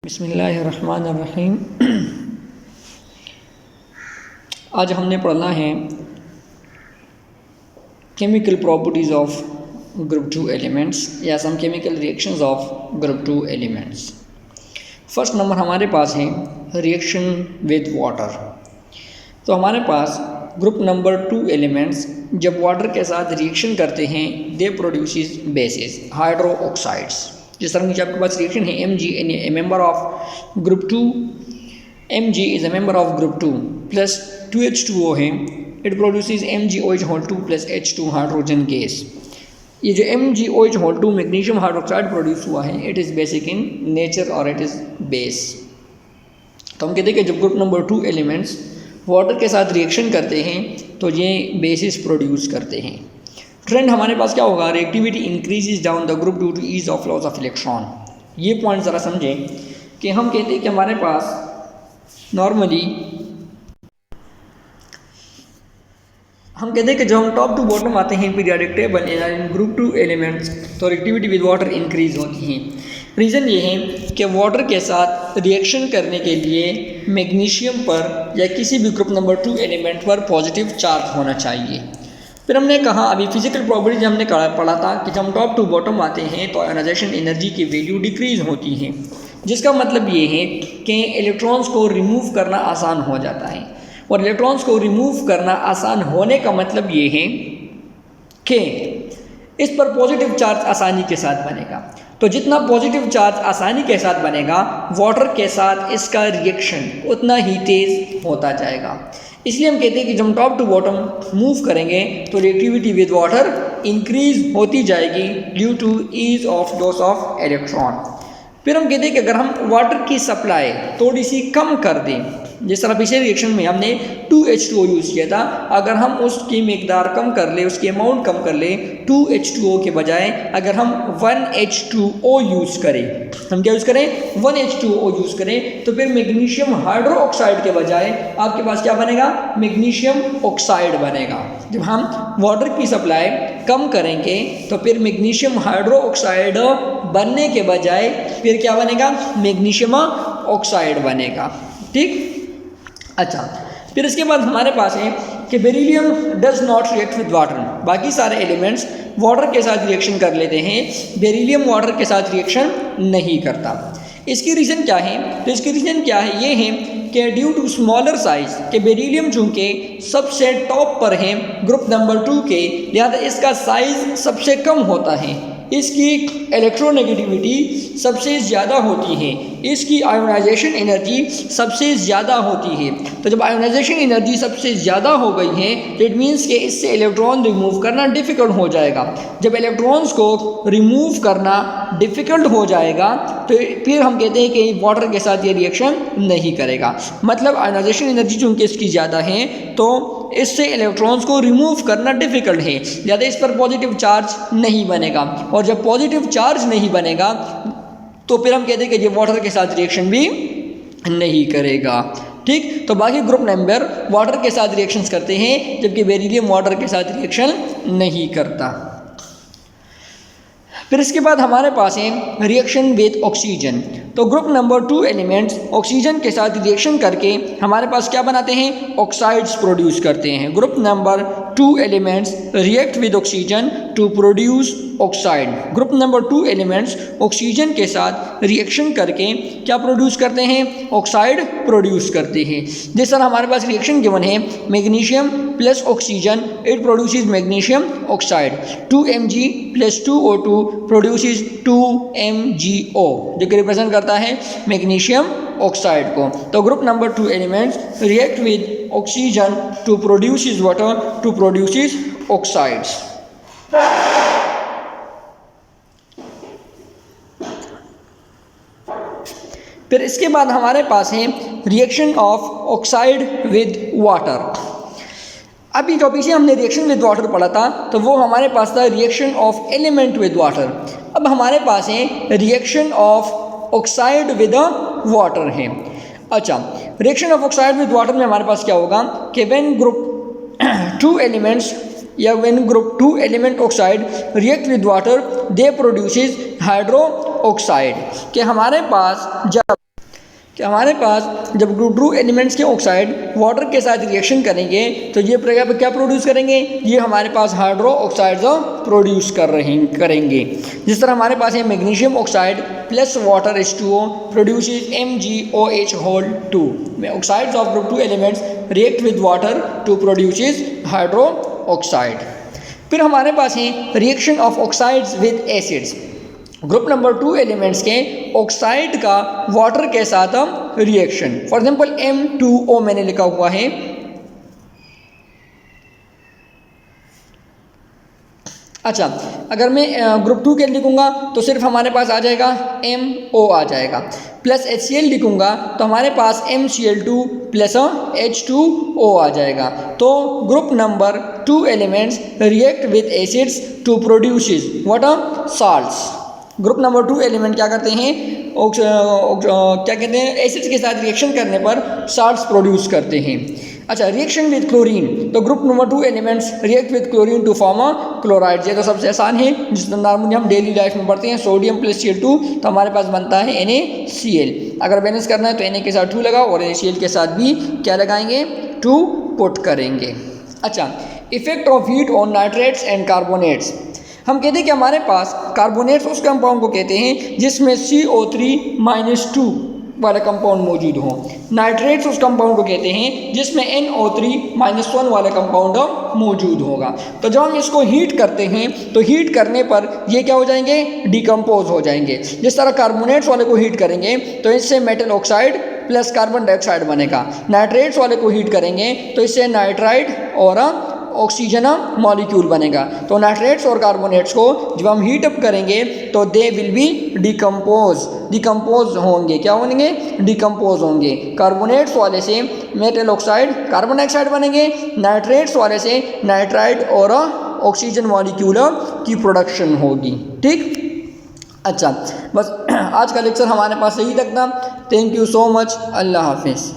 बिस्मिल्लाहिर्रहमानिर्रहीम। आज हमने पढ़ना है chemical properties of group two elements या some chemical reactions of group two elements. First number हमारे पास है रिएक्शन विद वाटर। तो हमारे पास ग्रुप नंबर 2 एलिमेंट्स जब वाटर के साथ रिएक्शन करते हैं they produces bases hydro oxides. जिस तरह नीचे आपके पास रिएक्शन है Mg a member of group 2, Mg is a member of group 2 plus 2H2O है, it produces MgOH2 plus H2 hydrogen gas. ये जो MgOH2 मैग्नीशियम हाइड्रोक्साइड प्रोड्यूस हुआ है it is basic in nature और इट इज़ बेस। तो हम कहते हैं कि जब ग्रुप नंबर 2 एलिमेंट्स वाटर के साथ रिएक्शन करते हैं तो ये बेसिस प्रोड्यूस करते हैं। ट्रेंड हमारे पास क्या होगा, reactivity increases down the group due to ease of loss of electron. ये पॉइंट ज़रा समझें कि हम कहते हैं कि हमारे पास नॉर्मली हम कहते हैं कि जब हम टॉप टू बॉटम आते हैं पीरियोडिक टेबल इन ग्रुप 2 एलिमेंट्स तो रिएक्टिविटी विद वाटर इंक्रीज होती है। रीज़न ये है कि वाटर के साथ रिएक्शन करने के लिए मैग्नीशियम पर या किसी भी ग्रुप नंबर 2 एलिमेंट पर पॉजिटिव चार्ज होना चाहिए। फिर हमने कहा अभी फिजिकल प्रॉपर्टीज हमने पढ़ा था कि जब हम टॉप टू बॉटम आते हैं तो आयोनाइजेशन एनर्जी की वैल्यू डिक्रीज होती है, जिसका मतलब ये है कि इलेक्ट्रॉन्स को रिमूव करना आसान हो जाता है। और इलेक्ट्रॉन्स को रिमूव करना आसान होने का मतलब ये है कि इस पर पॉजिटिव चार्ज आसानी के साथ बनेगा। तो जितना पॉजिटिव चार्ज आसानी के साथ बनेगा वाटर के साथ इसका रिएक्शन उतना ही तेज़ होता जाएगा। इसलिए हम कहते हैं कि जब हम टॉप टू बॉटम मूव करेंगे तो रिएक्टिविटी विद वाटर इंक्रीज होती जाएगी due to ease of loss of electron. फिर हम कहते हैं कि अगर हम वाटर की सप्लाई थोड़ी सी कम कर दें, जिस तरह पिछले रिएक्शन में हमने 2H2O यूज़ किया था, अगर हम उसकी मिकदार कम कर ले, उसकी अमाउंट कम कर ले, 2H2O के बजाय अगर हम 1H2O यूज़ करें, हम क्या यूज़ करें 1H2O यूज़ करें, तो फिर मैग्नीशियम हाइड्रो ऑक्साइड के बजाय आपके पास क्या बनेगा, मैग्नीशियम ऑक्साइड बनेगा। जब हम वाटर की सप्लाई कम करेंगे तो फिर मैग्नीशियम हाइड्रो ऑक्साइड बनने के बजाय फिर क्या बनेगा, मैग्नीशियम ऑक्साइड बनेगा। ठीक, अच्छा। फिर इसके बाद हमारे पास है कि beryllium does not react with water. बाकी सारे एलिमेंट्स वाटर के साथ रिएक्शन कर लेते हैं, बेरिलियम वाटर के साथ रिएक्शन नहीं करता। इसकी रीज़न क्या है, तो इसकी रीज़न क्या है, ये है कि ड्यू टू स्मॉलर साइज के बेरिलियम चूँकि सबसे टॉप पर है ग्रुप नंबर 2 के, लिहाजा इसका साइज सबसे कम होता है, इसकी इलेक्ट्रोनेगेटिविटी सबसे ज़्यादा होती है, इसकी आयोनाइजेशन एनर्जी सबसे ज़्यादा होती है। तो जब आयोनाइजेशन एनर्जी सबसे ज़्यादा हो गई है तो इट मीन्स कि इससे इलेक्ट्रॉन रिमूव करना डिफ़िकल्ट हो जाएगा। जब इलेक्ट्रॉन्स को रिमूव करना डिफ़िकल्ट हो जाएगा तो फिर हम कहते हैं कि वाटर के साथ ये रिएक्शन नहीं करेगा। मतलब आयोनाइजेशन एनर्जी चूँकि इसकी ज़्यादा है तो इससे इलेक्ट्रॉन्स को रिमूव करना डिफ़िकल्ट है, ज़्यादा इस पर पॉजिटिव चार्ज नहीं बनेगा। और जब पॉजिटिव चार्ज नहीं बनेगा तो फिर हम कहते हैं कि ये वाटर के साथ रिएक्शन भी नहीं करेगा। ठीक, तो बाकी ग्रुप नंबर वाटर के साथ रिएक्शंस करते हैं जबकि बेरिलियम वाटर के साथ रिएक्शन नहीं करता। फिर इसके बाद हमारे पास है रिएक्शन विद ऑक्सीजन। तो ग्रुप नंबर 2 एलिमेंट्स ऑक्सीजन के साथ रिएक्शन करके हमारे पास क्या बनाते हैं, ऑक्साइड्स प्रोड्यूस करते हैं। Group number 2 elements react with oxygen to produce oxide. Group number 2 elements oxygen के साथ रिएक्शन करके क्या प्रोड्यूस करते हैं, ऑक्साइड प्रोड्यूस करते हैं। जिस तरह हमारे पास रिएक्शन गिवन है magnesium plus oxygen, it produces magnesium oxide. 2Mg plus 2O2 produces 2MgO, जो कि रिप्रेजेंट करता है मैग्नीशियम ऑक्साइड को। तो group number 2 elements react with oxygen to produces water to produces oxides. फिर इसके बाद हमारे पास है reaction of oxide with water. अभी जो पीछे हमने रिएक्शन विद वाटर पढ़ा था तो वो हमारे पास था reaction of element with water. अब हमारे पास है reaction of oxide with water है। अच्छा, reaction of oxide with water में हमारे पास क्या होगा कि व्हेन ग्रुप 2 एलिमेंट्स या when group 2 element oxide react with water they produces hydro oxide. कि हमारे पास जब कि हमारे पास जब ग्रुप 2 एलिमेंट्स के ऑक्साइड वाटर के साथ रिएक्शन करेंगे तो ये क्या प्रोड्यूस करेंगे, ये हमारे पास हाइड्रो ऑक्साइड्स प्रोड्यूस करेंगे। जिस तरह हमारे पास है magnesium oxide plus water H2O produces MgOH2। Oxides of group 2 elements react with water to produces hydro oxide. फिर हमारे पास है reaction of oxides with acids. Group number 2 elements के ऑक्साइड का वाटर के साथ रिएक्शन, फॉर एग्जांपल M2O मैंने लिखा हुआ है। अच्छा, अगर मैं ग्रुप 2 के लिखूंगा तो सिर्फ हमारे पास आ जाएगा MO आ जाएगा, प्लस HCl लिखूंगा तो हमारे पास MCl2 प्लस H2O आ जाएगा। तो group number 2 elements react with acids to produces what salts. Group number 2 element क्या करते हैं, क्या कहते हैं, एसिड्स के साथ रिएक्शन करने पर साल्ट्स प्रोड्यूस करते हैं। अच्छा, रिएक्शन विद क्लोरीन, तो group number 2 elements react with chlorine to form chloride. ये तो सबसे आसान है, जिस नॉर्मली हम डेली लाइफ में पढ़ते हैं। सोडियम प्लस Cl2 तो हमारे पास बनता है NaCl। अगर बैलेंस करना है तो Na के साथ 2 लगाओ और NaCl के साथ भी क्या लगाएंगे, 2 पुट करेंगे। अच्छा, effect of heat on nitrates and carbonates. हम कहते हैं कि हमारे पास कार्बोनेट्स उस कंपाउंड को कहते हैं जिसमें CO3-2 वाला कंपाउंड मौजूद हो। नाइट्रेट्स उस कंपाउंड को कहते हैं जिसमें NO3-1 वाला कंपाउंड मौजूद होगा। तो जब हम इसको हीट करते हैं तो हीट करने पर ये क्या हो जाएंगे, डिकम्पोज हो जाएंगे। जिस तरह कार्बोनेट्स वाले को हीट करेंगे तो इससे metal oxide plus carbon dioxide बनेगा। नाइट्रेट्स वाले को हीट करेंगे तो इससे नाइट्राइड और ऑक्सीजन मॉलिक्यूल बनेगा। तो नाइट्रेट्स और कार्बोनेट्स को जब हम हीट अप करेंगे तो दे विल बी डिकम्पोज होंगे। क्या होंगे, डिकम्पोज होंगे। कार्बोनेट्स वाले से मेटल ऑक्साइड कार्बन डाइऑक्साइड बनेंगे, नाइट्रेट्स वाले से नाइट्राइड और ऑक्सीजन मॉलिक्यूल की प्रोडक्शन होगी। ठीक, अच्छा, बस आज का लेक्चर हमारे पास यही तक था। Thank you so much. अल्लाह हाफिज़।